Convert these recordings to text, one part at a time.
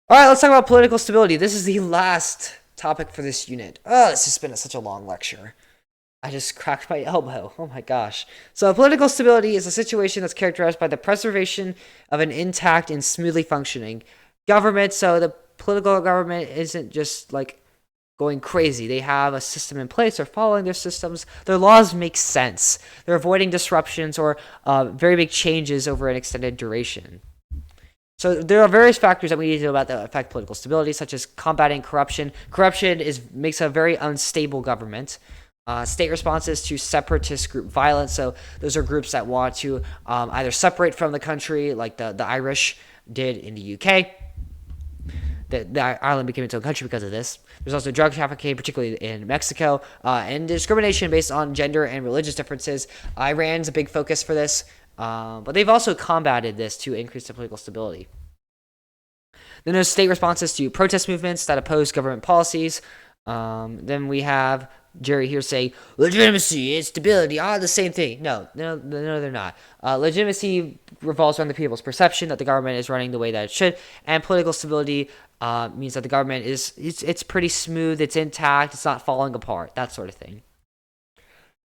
All right, let's talk about political stability. This is the last topic for this unit. Oh, this has been such a long lecture. I just cracked my elbow. Oh my gosh. So, political stability is a situation that's characterized by the preservation of an intact and smoothly functioning government. So, the political government isn't just like going crazy. They have a system in place. They're following their systems. Their laws make sense. They're avoiding disruptions or very big changes over an extended duration. So there are various factors that we need to know about that affect political stability, such as combating corruption. Corruption makes a very unstable government. State responses to separatist group violence. So those are groups that want to either separate from the country, like the Irish did in the UK. The Ireland became its own country because of this. There's also drug trafficking, particularly in Mexico, and discrimination based on gender and religious differences. Iran's a big focus for this. But they've also combated this to increase the political stability. Then there's state responses to protest movements that oppose government policies. Then we have Jerry here saying legitimacy and stability are the same thing. No, they're not. Legitimacy revolves around the people's perception that the government is running the way that it should, and political stability means that the government it's pretty smooth, it's intact, it's not falling apart, that sort of thing.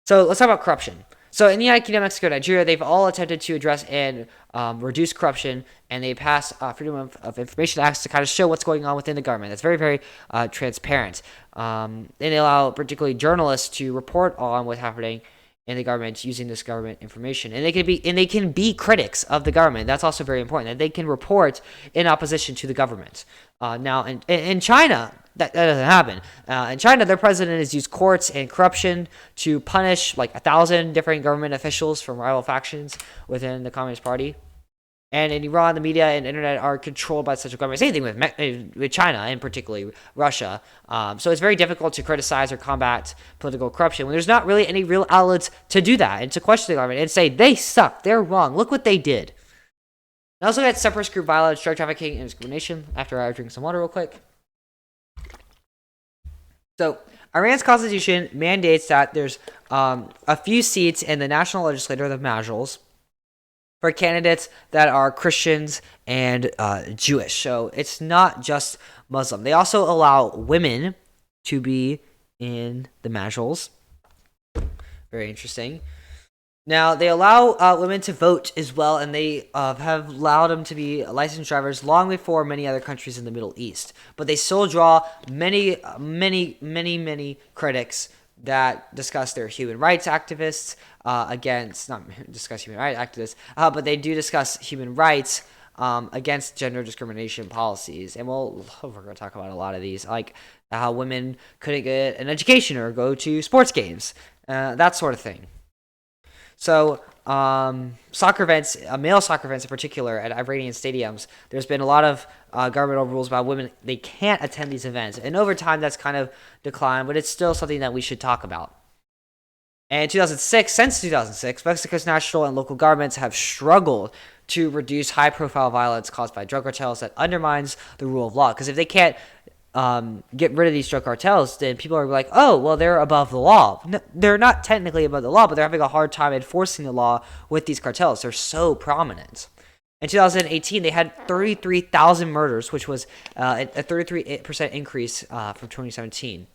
So let's talk about corruption. So in the United Kingdom, Mexico, and Nigeria, they've all attempted to address and reduce corruption, and they pass Freedom of Information Acts to kind of show what's going on within the government. That's very, very transparent. And they allow particularly journalists to report on what's happening in the government using this government information, and they can be critics of the government. That's also very important. That they can report in opposition to the government. Now, in China, that doesn't happen. In China, their president has used courts and corruption to punish like 1,000 different government officials from rival factions within the Communist Party. And in Iran, the media and internet are controlled by such a government. Same thing with China, and particularly Russia. So it's very difficult to criticize or combat political corruption when there's not really any real outlets to do that and to question the government and say, they suck, they're wrong, look what they did. Now let's look at separatist group violence, drug trafficking, and discrimination after I drink some water real quick. So Iran's constitution mandates that there's a few seats in the national legislature, the majors, for candidates that are Christians and Jewish. So it's not just Muslim. They also allow women to be in the majors. Very interesting. Now, they allow women to vote as well, and they have allowed them to be licensed drivers long before many other countries in the Middle East. But they still draw many critics that discuss their human rights activists but they do discuss human rights against gender discrimination policies. And we're going to talk about a lot of these, like how women couldn't get an education or go to sports games, that sort of thing. So, soccer events, male soccer events in particular, at Iranian stadiums, there's been a lot of governmental rules about women. They can't attend these events. And over time, that's kind of declined, but it's still something that we should talk about. And since 2006, Mexico's national and local governments have struggled to reduce high-profile violence caused by drug cartels that undermines the rule of law. Because if they can't get rid of these drug cartels, then people are like, oh, well, they're above the law. No, they're not technically above the law, but they're having a hard time enforcing the law with these cartels. They're so prominent. In 2018, they had 33,000 murders, which was a 33% increase from 2017.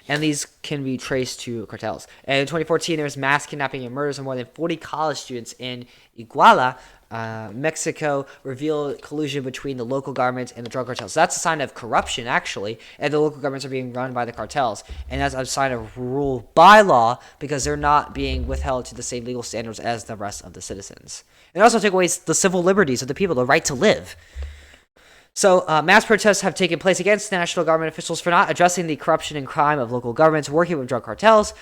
And these can be traced to cartels. And in 2014, there was mass kidnapping and murders of more than 40 college students in Iguala. Mexico revealed collusion between the local government and the drug cartels. So that's a sign of corruption, actually, and the local governments are being run by the cartels. And that's a sign of rule by law because they're not being withheld to the same legal standards as the rest of the citizens. It also took away the civil liberties of the people, the right to live. So mass protests have taken place against national government officials for not addressing the corruption and crime of local governments working with drug cartels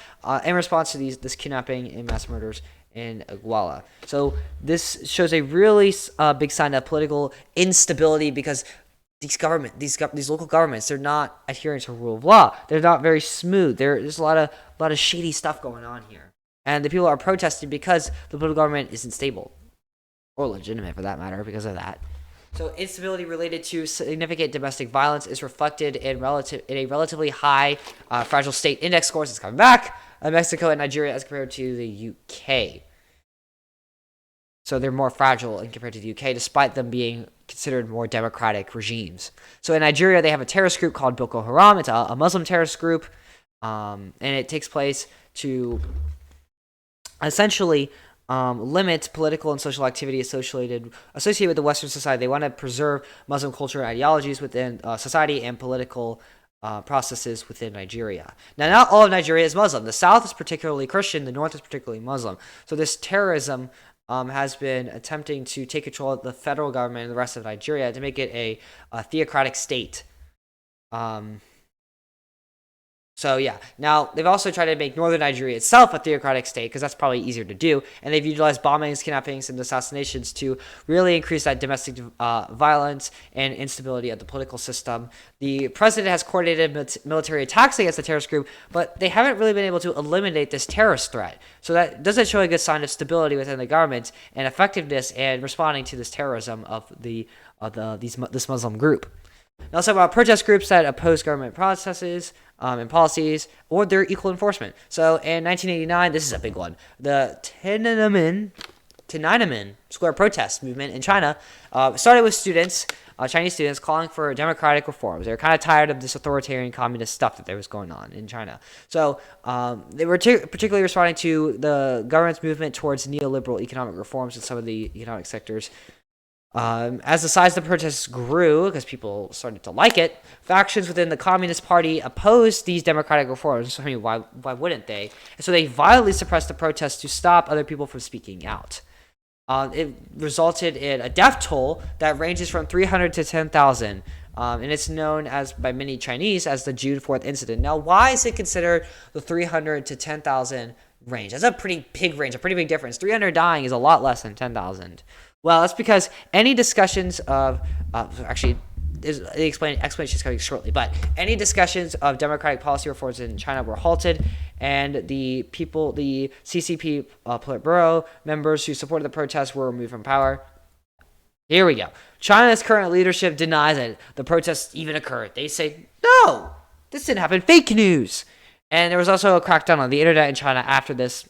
in response to this kidnapping and mass murders in Iguala. So this shows a really big sign of political instability because these local governments, they're not adhering to rule of law. They're not very smooth. There's a lot of shady stuff going on here, and the people are protesting because the political government isn't stable or legitimate for that matter because of that. So instability related to significant domestic violence is reflected in a relatively high fragile state index scores. It's coming back. Mexico and Nigeria as compared to the UK. So they're more fragile in compared to the UK, despite them being considered more democratic regimes. So in Nigeria, they have a terrorist group called Boko Haram. It's a Muslim terrorist group, and it takes place to essentially limit political and social activity associated with the Western society. They want to preserve Muslim culture and ideologies within society and political processes within Nigeria. Now, not all of Nigeria is Muslim. The South is particularly Christian. The North is particularly Muslim. So this terrorism has been attempting to take control of the federal government and the rest of Nigeria to make it a theocratic state. So yeah, now they've also tried to make northern Nigeria itself a theocratic state because that's probably easier to do, and they've utilized bombings, kidnappings, and assassinations to really increase that domestic violence and instability of the political system. The president has coordinated military attacks against the terrorist group, but they haven't really been able to eliminate this terrorist threat. So that doesn't show a good sign of stability within the government and effectiveness in responding to this terrorism of this Muslim group. Now, let's talk about protest groups that oppose government processes and policies or their equal enforcement. So, in 1989, this is a big one. The Tiananmen Square protest movement in China started with Chinese students calling for democratic reforms. They were kind of tired of this authoritarian communist stuff that there was going on in China. So, they were particularly responding to the government's movement towards neoliberal economic reforms in some of the economic sectors. As the size of the protests grew, because people started to like it, factions within the Communist Party opposed these democratic reforms. I mean, why wouldn't they? And so they violently suppressed the protests to stop other people from speaking out. It resulted in a death toll that ranges from 300 to 10,000, and it's known by many Chinese as the June 4th incident. Now, why is it considered the 300 to 10,000 range? That's a pretty big range, a pretty big difference. 300 dying is a lot less than 10,000. Well, that's because any discussions of the explanation is coming shortly, but any discussions of democratic policy reforms in China were halted, and the CCP Politburo members who supported the protests were removed from power. Here we go. China's current leadership denies that the protests even occurred. They say, no, this didn't happen. Fake news. And there was also a crackdown on the internet in China after this.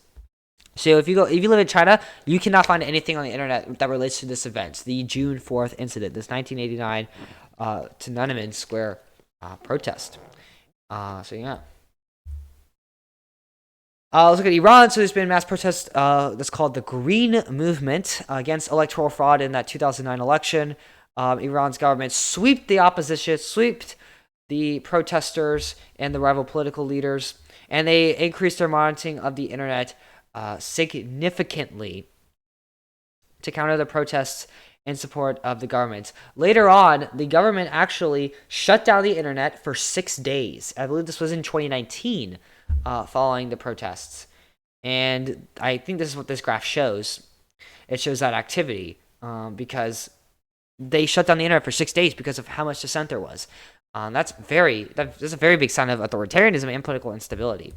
So if you live in China, you cannot find anything on the internet that relates to this event, the June 4th incident, this 1989 Tiananmen Square protest. So yeah. Let's look at Iran. So there's been mass protests that's called the Green Movement against electoral fraud in that 2009 election. Iran's government swept the opposition, swept the protesters and the rival political leaders, and they increased their monitoring of the internet significantly to counter the protests in support of the government. Later on, the government actually shut down the internet for 6 days. I believe this was in 2019, following the protests. And I think this is what this graph shows. It shows that activity because they shut down the internet for 6 days because of how much dissent there was. That's a very big sign of authoritarianism and political instability.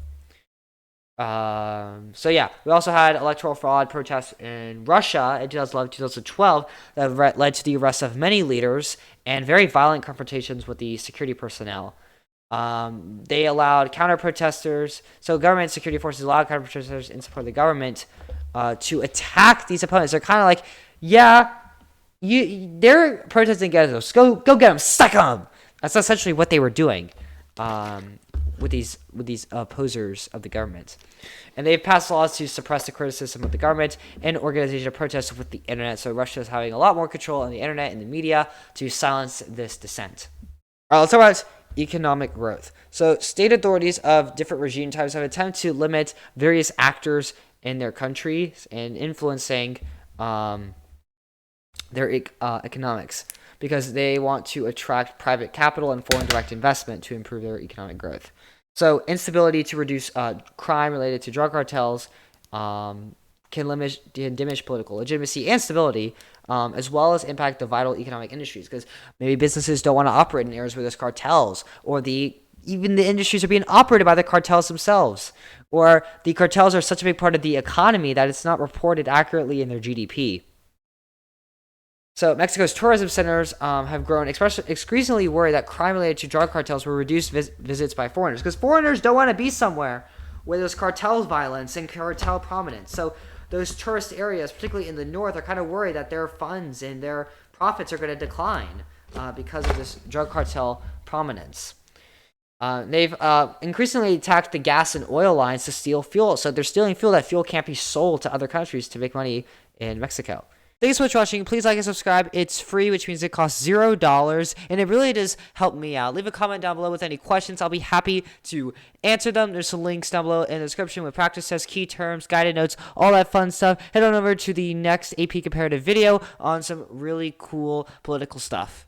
So yeah, we also had electoral fraud protests in Russia in 2011-2012 that led to the arrest of many leaders and very violent confrontations with the security personnel. They allowed counter-protesters, so government security forces allowed counter-protesters in support of the government to attack these opponents. They're kind of like, yeah, they're protesting against us. Go get them, suck them. That's essentially what they were doing. With these opposers of the government. And they've passed laws to suppress the criticism of the government and organization of protests with the internet. So Russia is having a lot more control on the internet and the media to silence this dissent. All right, let's talk about economic growth. So state authorities of different regime types have attempted to limit various actors in their countries and influencing their economics, because they want to attract private capital and foreign direct investment to improve their economic growth. So instability to reduce crime related to drug cartels can diminish political legitimacy and stability, as well as impact the vital economic industries, because maybe businesses don't want to operate in areas where there's cartels, or even the industries are being operated by the cartels themselves, or the cartels are such a big part of the economy that it's not reported accurately in their GDP. So Mexico's tourism centers have grown increasingly worried that crime related to drug cartels will reduce visits by foreigners, because foreigners don't want to be somewhere where there's cartel violence and cartel prominence. So those tourist areas, particularly in the north, are kind of worried that their funds and their profits are going to decline because of this drug cartel prominence. They've increasingly attacked the gas and oil lines to steal fuel. So they're stealing fuel. That fuel can't be sold to other countries to make money in Mexico. Thanks so much for watching. Please like and subscribe. It's free, which means it costs $0, and it really does help me out. Leave a comment down below with any questions. I'll be happy to answer them. There's some links down below in the description with practice tests, key terms, guided notes, all that fun stuff. Head on over to the next AP Comparative video on some really cool political stuff.